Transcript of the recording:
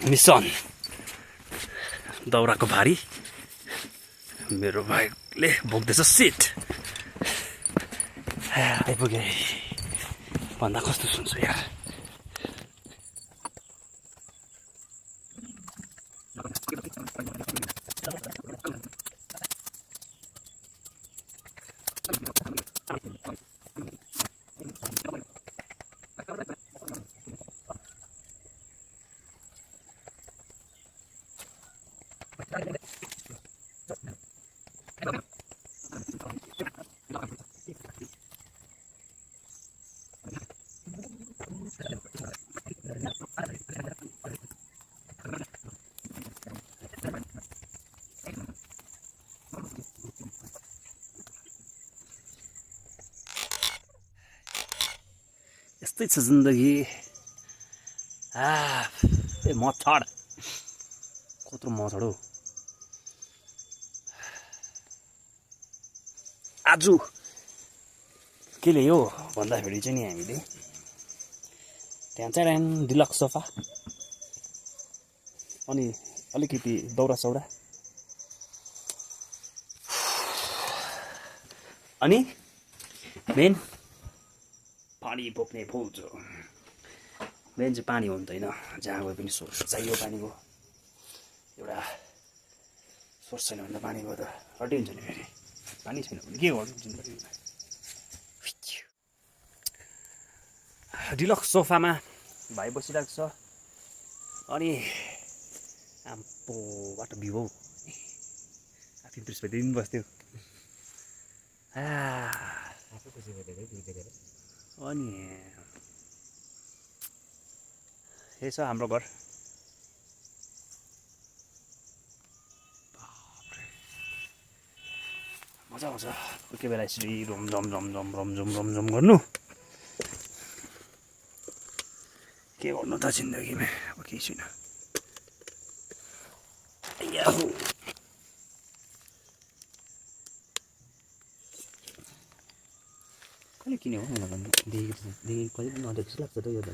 mission दाउराको भारी मेरो भाइले बोक्दैछ सिट आइपुगे भन्दा कस्तो सुन्छु यार यस्तै छ जिन्दगी ए मच्छड कत्रो मच्छड हो आज के ल्यायो भन्दाखेरि चाहिँ नि हामीले त्यहाँ चाहिँ डिलक्स सोफा अनि अलिकति दौरा सौरा अनि मेन पानी बोक्ने फुल्छ मेन चाहिँ पानी हुँदैन जहाँ गए पनि सोर्स चाहियो पानीको एउटा सोर्स छैन भने त पानीको त रड्डी हुन्छ नि फेरि पानी छैन भने के गर्नु जिन्दगीमा डिलक्स सोफामा भाइ बसिरहेको छ अनि आम्पोबाट भ्यू हौ ३३ दिन बस्थ्यो अनि यही छ हाम्रो घर मजा आउँछ कोही कोही बेला यसरी रमझम गर्नु के गर्नु त जिन्दगीमा अब केही छैन कहिले किन्यो हो मलाई देखेको कहिले पनि नदेखेको जस्तो लाग्छ त यो त